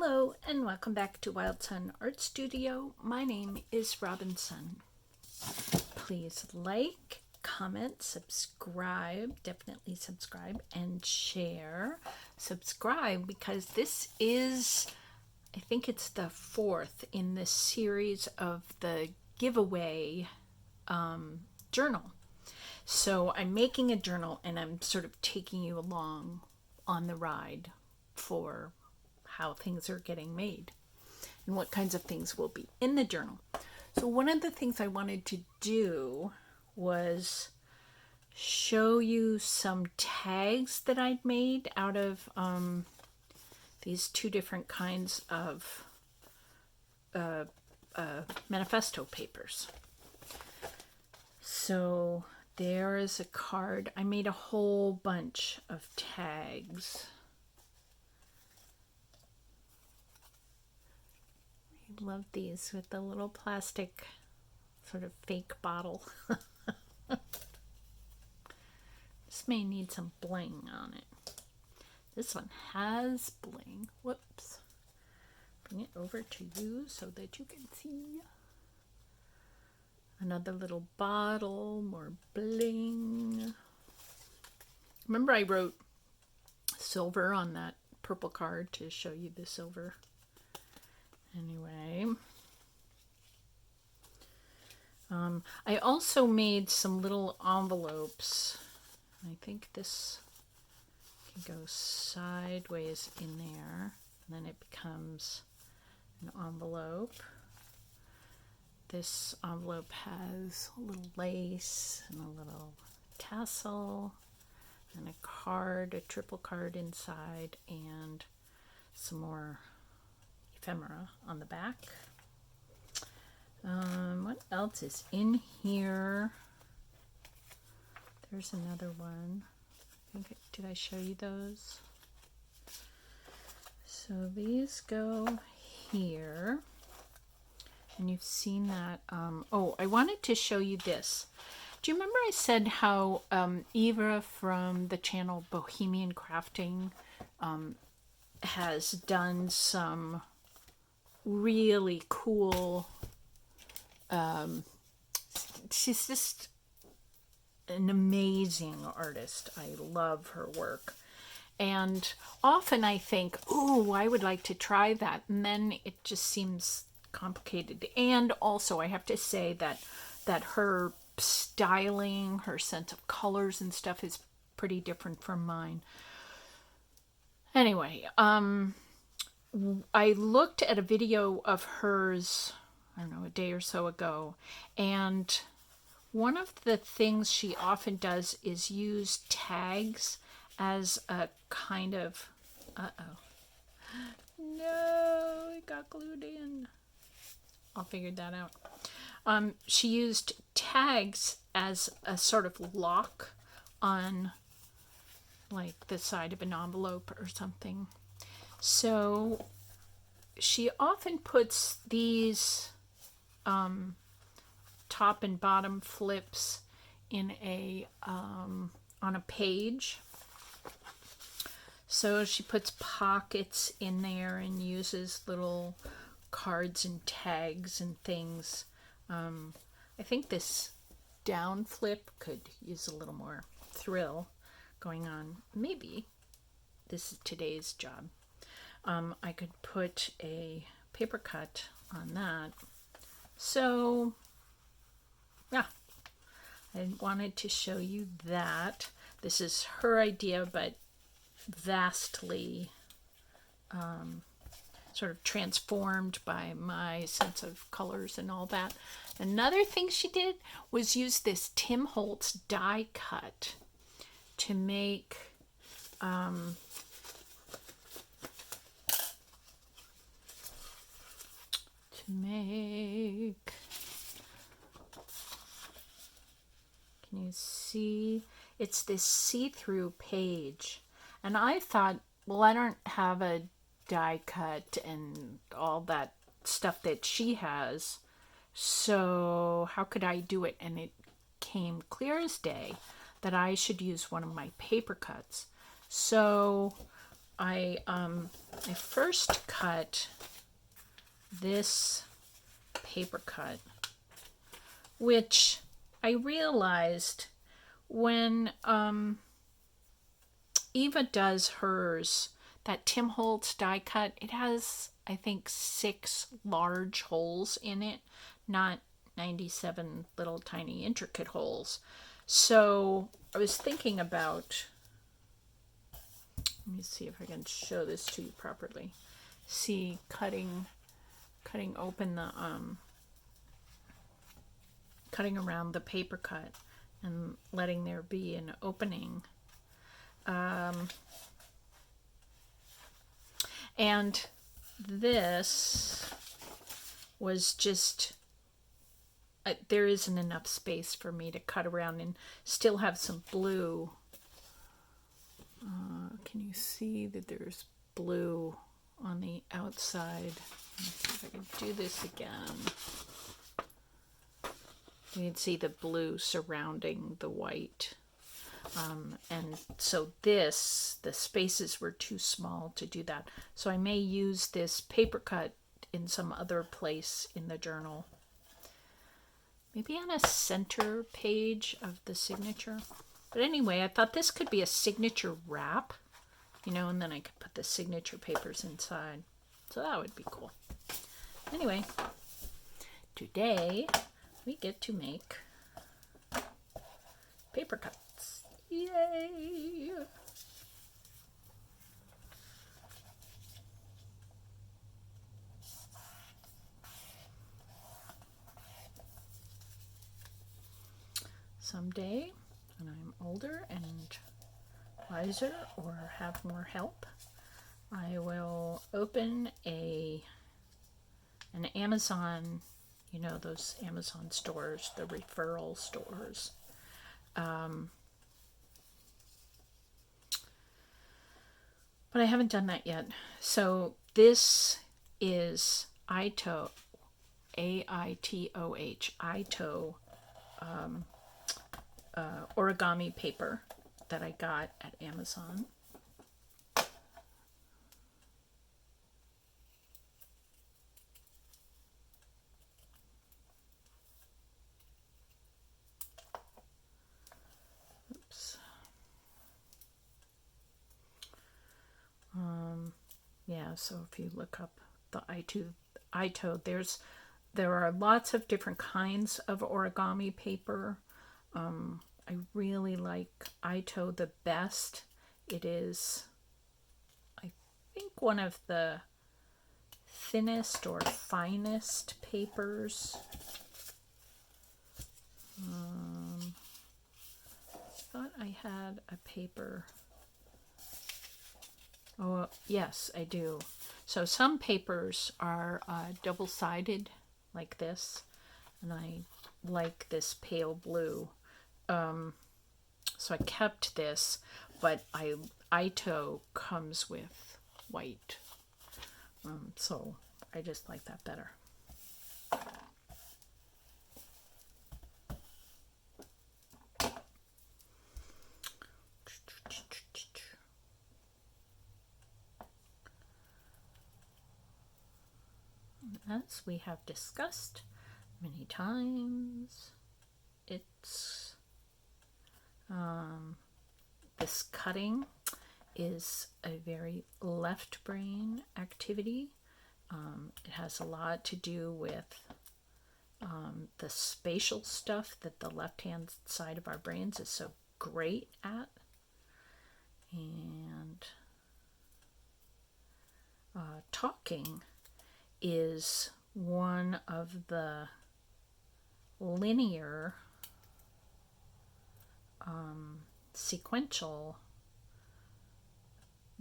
Hello and welcome back to Wildsunne Art Studio. My name is Robinsunne. Please like, comment, subscribe, definitely subscribe, and share. Subscribe because this is, I think it's the fourth in this series of the giveaway journal. So I'm making a journal and I'm sort of taking you along on the ride for how things are getting made and what kinds of things will be in the journal. So one of the things I wanted to do was show you some tags that I'd made out of these two different kinds of manifesto papers. So there is a card. I made a whole bunch of tags. I love these with the little plastic sort of fake bottle. This may need some bling on it. This one has bling. Whoops. Bring it over to you so that you can see. Another little bottle, more bling. Remember I wrote silver on that purple card to show you the silver. Anyway, I also made some little envelopes. I think this can go sideways in there, and then it becomes an envelope. This envelope has a little lace and a little tassel and a card, a triple card inside, and some more ephemera on the back. What else is in here? There's another one. Did I show you those? So these go here. And you've seen that. Oh, I wanted to show you this. Do you remember I said how Eva from the channel Bohemian Crafting has done some really cool, she's just an amazing artist. I love her work. And often I think, oh, I would like to try that. And then it just seems complicated. And also I have to say that her styling, her sense of colors and stuff is pretty different from mine. Anyway, I looked at a video of hers, I don't know, a day or so ago, and one of the things she often does is use tags as a kind of, no, it got glued in. I'll figure that out. She used tags as a sort of lock on like the side of an envelope or something. So she often puts these top and bottom flips in a on a page. So she puts pockets in there and uses little cards and tags and things. I think this down flip could use a little more thrill going on. Maybe this is today's job. I could put a paper cut on that. So, yeah, I wanted to show you that. This is her idea, but vastly sort of transformed by my sense of colors and all that. Another thing she did was use this Tim Holtz die cut to make can you see? It's this see-through page. And I thought, well, I don't have a die cut and all that stuff that she has, so how could I do it? And it came clear as day that I should use one of my paper cuts. So I first cut this paper cut, which I realized when Eva does hers, that Tim Holtz die cut, it has, I think, 6 large holes in it, not 97 little tiny intricate holes. So I was thinking about, let me see if I can show this to you properly. See, cutting open the cutting around the paper cut and letting there be an opening. And this was just, there isn't enough space for me to cut around and still have some blue. Can you see that there's blue on the outside? Let me see if I can do this again. You can see the blue surrounding the white. And so the spaces were too small to do that. So I may use this paper cut in some other place in the journal. Maybe on a center page of the signature. But anyway, I thought this could be a signature wrap, and then I could put the signature papers inside. So that would be cool. Anyway, today we get to make paper cuts. Yay! Someday, when I'm older and wiser or have more help, I will open an Amazon, those Amazon stores, the referral stores. But I haven't done that yet. So this is Aitoh, Aitoh, Aitoh origami paper that I got at Amazon. Oops. Yeah, so if you look up the Aitoh, there are lots of different kinds of origami paper. I really like Aitoh the best. It is, I think, one of the thinnest or finest papers. I thought I had a paper. Oh, yes, I do. So some papers are double-sided like this, and I like this pale blue. So I kept this, but Aitoh comes with white. So I just like that better. As we have discussed many times, it's this cutting is a very left brain activity. It has a lot to do with the spatial stuff that the left-hand side of our brains is so great at. And talking is one of the linear sequential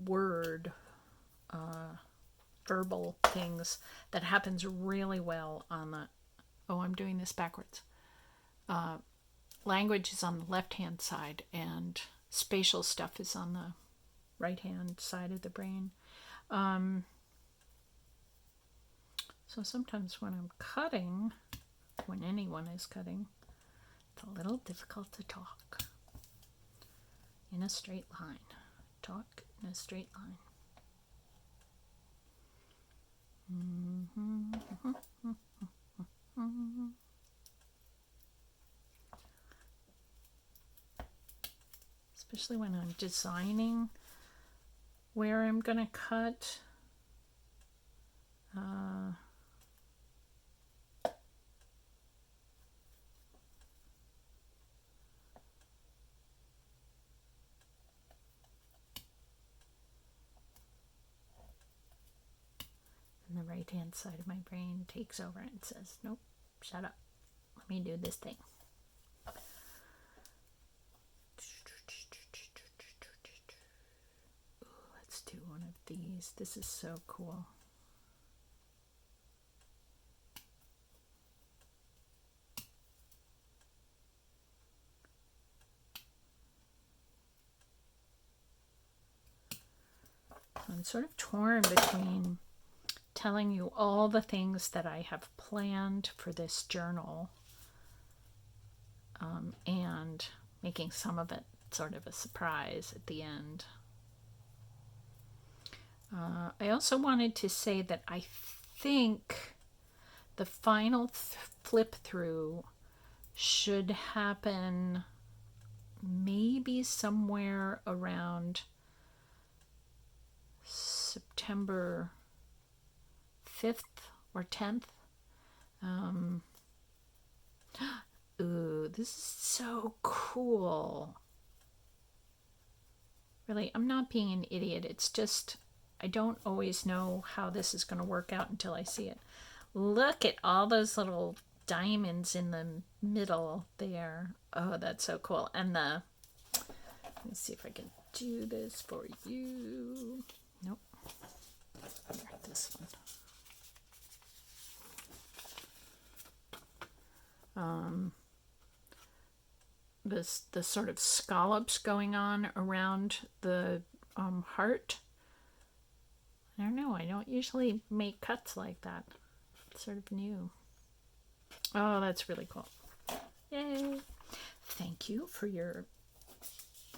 word verbal things that happens really well on the, I'm doing this backwards. Language is on the left hand side and spatial stuff is on the right hand side of the brain. So sometimes when I'm cutting, when anyone is cutting, it's a little difficult to talk in a straight line. Talk in a straight line. especially when I'm designing where I'm going to cut. And the right-hand side of my brain takes over and says, nope, shut up. Let me do this thing. Ooh, let's do one of these. This is so cool. I'm sort of torn between telling you all the things that I have planned for this journal and making some of it sort of a surprise at the end. I also wanted to say that I think the final flip through should happen maybe somewhere around September 5th or 10th. Ooh, this is so cool. Really, I'm not being an idiot. It's just, I don't always know how this is going to work out until I see it. Look at all those little diamonds in the middle there. Oh, that's so cool. And let me see if I can do this for you. Nope. Here, this one. The sort of scallops going on around the heart. I don't know. I don't usually make cuts like that. It's sort of new. Oh, that's really cool. Yay. Thank you for your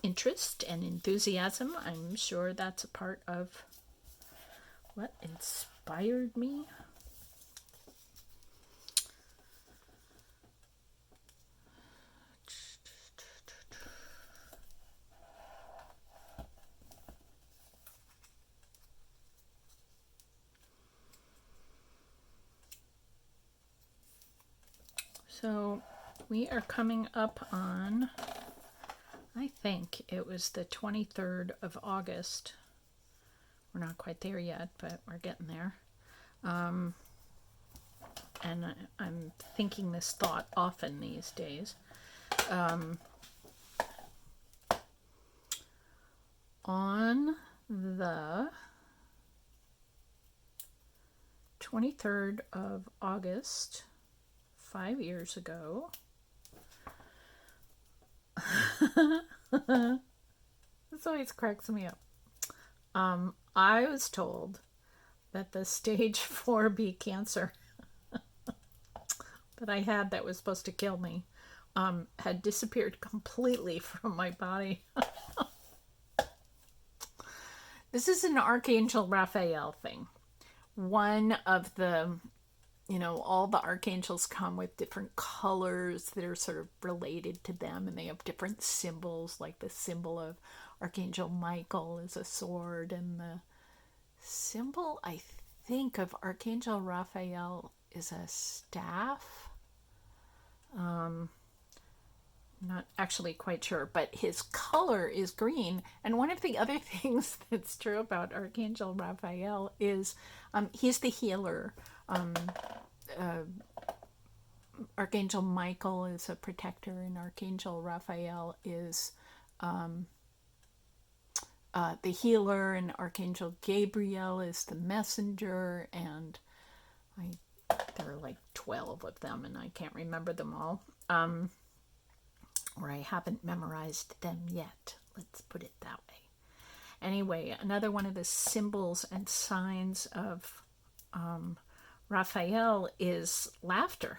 interest and enthusiasm. I'm sure that's a part of what inspired me. So we are coming up on, I think it was the 23rd of August. We're not quite there yet, but we're getting there. And I'm thinking this thought often these days. On the 23rd of August, 5 years ago, this always cracks me up. I was told that the stage 4B cancer that I had that was supposed to kill me had disappeared completely from my body. This is an Archangel Raphael thing. One of the, all the archangels come with different colors that are sort of related to them, and they have different symbols, like the symbol of Archangel Michael is a sword, and the symbol, I think, of Archangel Raphael is a staff. Not actually quite sure, but his color is green. And one of the other things that's true about Archangel Raphael is he's the healer. Archangel Michael is a protector, and Archangel Raphael is the healer, and Archangel Gabriel is the messenger, and there are like 12 of them, and I can't remember them all. Or I haven't memorized them yet. Let's put it that way. Anyway, another one of the symbols and signs of Raphael is laughter.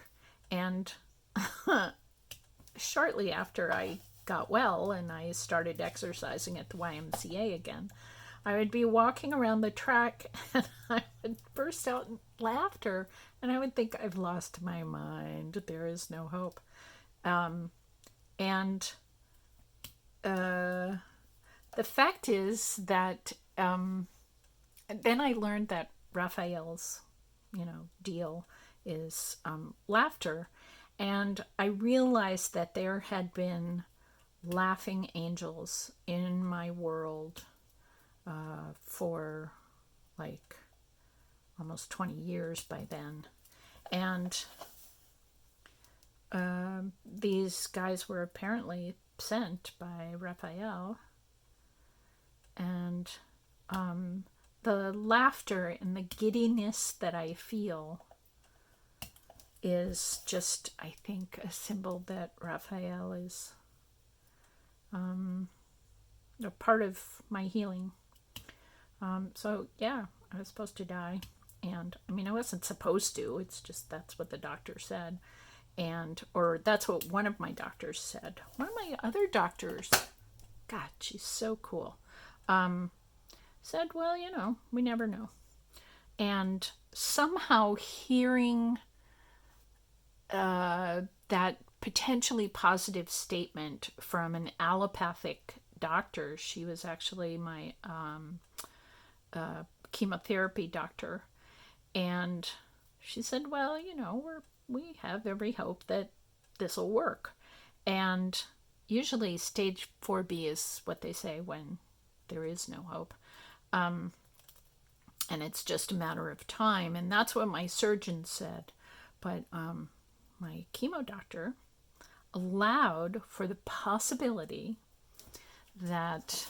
And shortly after I got well and I started exercising at the YMCA again, I would be walking around the track and I would burst out in laughter, and I would think, I've lost my mind. There is no hope. And the fact is that then I learned that Raphael's, deal is laughter. And I realized that there had been laughing angels in my world for like almost 20 years by then. And these guys were apparently sent by Raphael. And the laughter and the giddiness that I feel is just, I think, a symbol that Raphael is a part of my healing. So yeah, I was supposed to die. And I mean, I wasn't supposed to. It's just that's what the doctor said. Or that's what one of my doctors said. One of my other doctors, God, she's so cool, said, well, we never know. And somehow hearing that potentially positive statement from an allopathic doctor, she was actually my chemotherapy doctor, and she said, well, we have every hope that this will work. And usually stage 4B is what they say when there is no hope. And it's just a matter of time. And that's what my surgeon said. But my chemo doctor allowed for the possibility that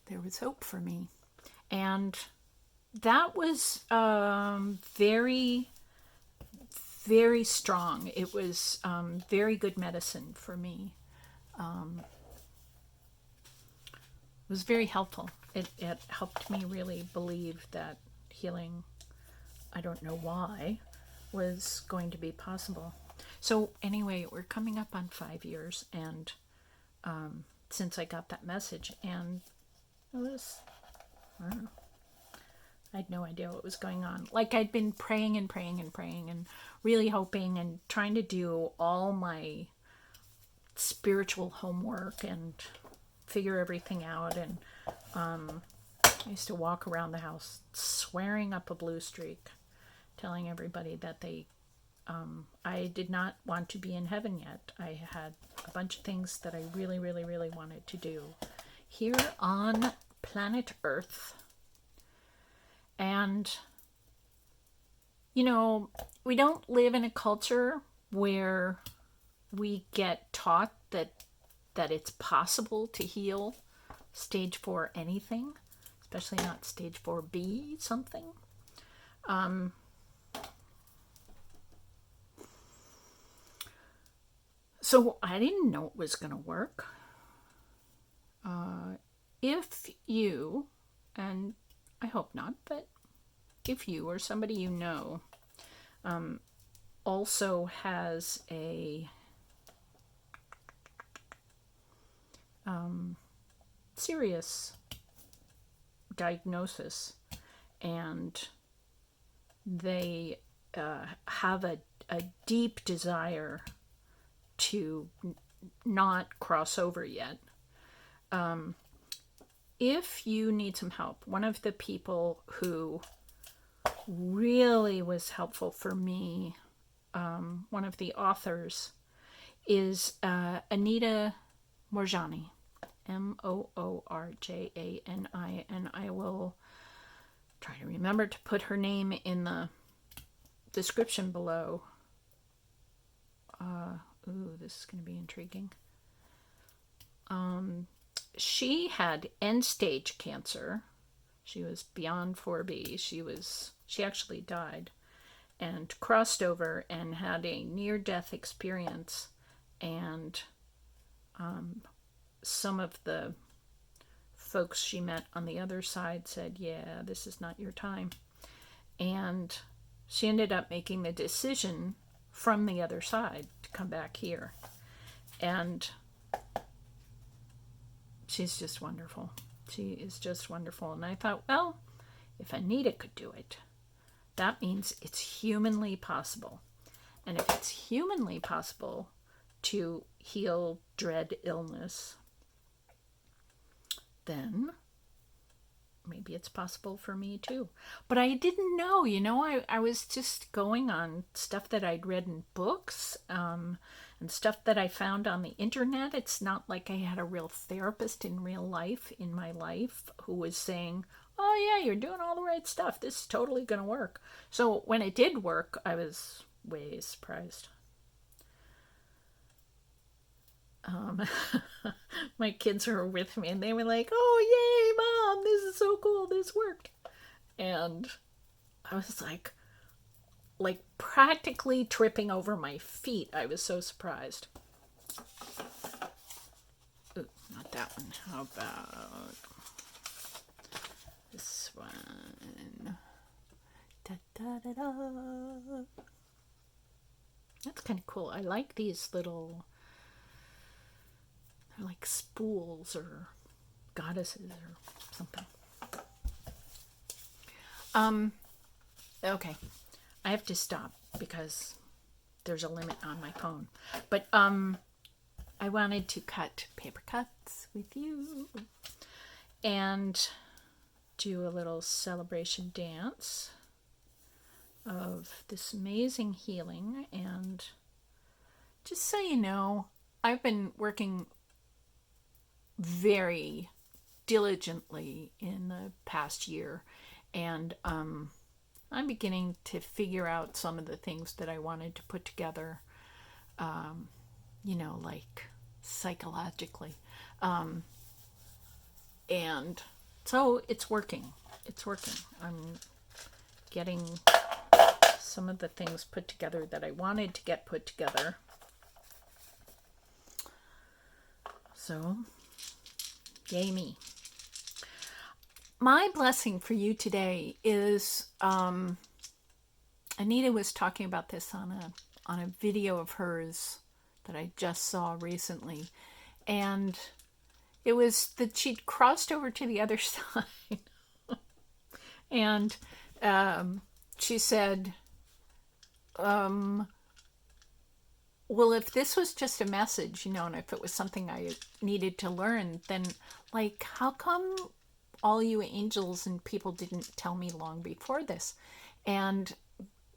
there was hope for me. And that was very, very strong. It was very good medicine for me. It was very helpful. It helped me really believe that healing, I don't know why, was going to be possible. So anyway, we're coming up on 5 years, and since I got that message, and it was, I don't know, I had no idea what was going on. Like, I'd been praying and praying and praying and really hoping and trying to do all my spiritual homework and figure everything out. And I used to walk around the house swearing up a blue streak, telling everybody that I did not want to be in heaven yet. I had a bunch of things that I really, really, really wanted to do here on planet Earth. And, we don't live in a culture where we get taught that it's possible to heal stage 4 anything, especially not stage 4B something. So I didn't know it was going to work. If you, and I hope not, but if you or somebody you know also has a serious diagnosis, and they have a deep desire to not cross over yet, if you need some help, one of the people who really was helpful for me, one of the authors, is Anita Moorjani, Moorjani, and I will try to remember to put her name in the description below. This is going to be intriguing. She had end-stage cancer. She was beyond 4B. She actually died and crossed over and had a near-death experience. And some of the folks she met on the other side said, yeah, this is not your time. And she ended up making the decision from the other side to come back here. And she's just wonderful. She is just wonderful. And I thought, well, if Anita could do it, that means it's humanly possible. And if it's humanly possible to heal dread illness, then maybe it's possible for me too. But I didn't know, I was just going on stuff that I'd read in books, and stuff that I found on the internet. It's not like I had a real therapist in real life, in my life, who was saying, oh yeah, you're doing all the right stuff. This is totally going to work. So when it did work, I was way surprised. My kids were with me and they were like, oh yay mom, this is so cool, this worked. And I was like practically tripping over my feet. I was so surprised. Ooh, not that one. How about this one? Da, da, da, da. That's kind of cool. I like these little, they're like spools or goddesses or something. Okay. I have to stop because there's a limit on my phone. But I wanted to cut paper cuts with you and do a little celebration dance of this amazing healing. And just so you know, I've been working very diligently in the past year, and I'm beginning to figure out some of the things that I wanted to put together, like psychologically. And so it's working. I'm getting some of the things put together that I wanted to get put together. So, yay me. My blessing for you today is, Anita was talking about this on a video of hers that I just saw recently, and it was that she'd crossed over to the other side, and she said, well, if this was just a message, and if it was something I needed to learn, then how come all you angels and people didn't tell me long before this? And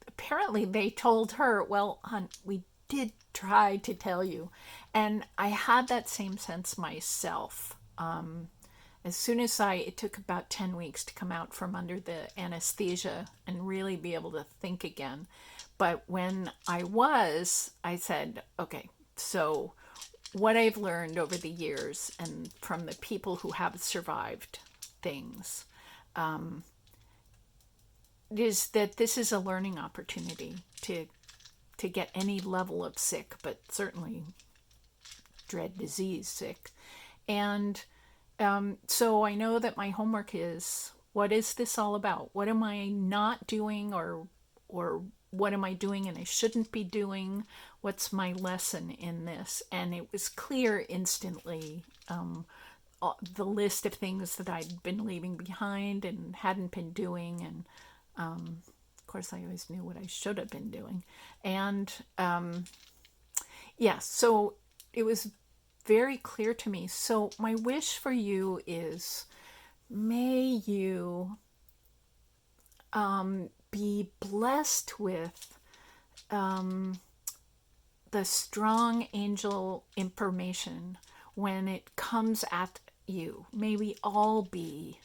apparently they told her, well, hon, we did try to tell you. And I had that same sense myself. As soon as it took about 10 weeks to come out from under the anesthesia and really be able to think again. But when I said, okay, so what I've learned over the years and from the people who have survived things, is that this is a learning opportunity to get any level of sick, but certainly dread disease sick. And so I know that my homework is, what is this all about? What am I not doing, or what am I doing and I shouldn't be doing? What's my lesson in this? And it was clear instantly, the list of things that I'd been leaving behind and hadn't been doing. And of course, I always knew what I should have been doing. And so it was very clear to me. So my wish for you is, may you be blessed with the strong angel information when it comes at you. May we all be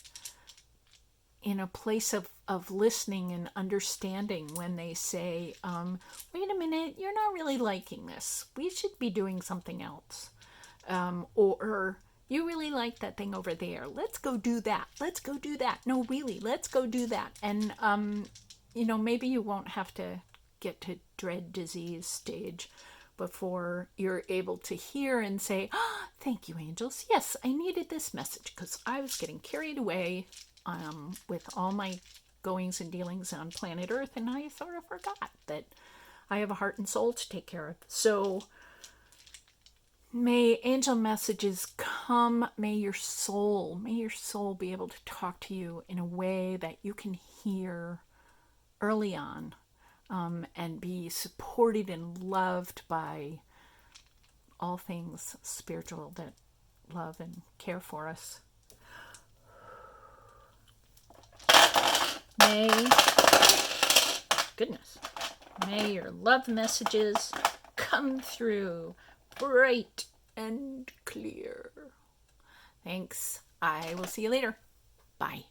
in a place of listening and understanding when they say, wait a minute, you're not really liking this. We should be doing something else. Or you really like that thing over there. Let's go do that. Let's go do that. No, really, let's go do that. And, maybe you won't have to get to dread disease stage before you're able to hear and say, thank you, angels. Yes, I needed this message because I was getting carried away with all my goings and dealings on planet Earth, and I sort of forgot that I have a heart and soul to take care of. So may angel messages come. May your soul be able to talk to you in a way that you can hear early on, and be supported and loved by all things spiritual that love and care for us. May your love messages come through bright and clear. Thanks. I will see you later. Bye.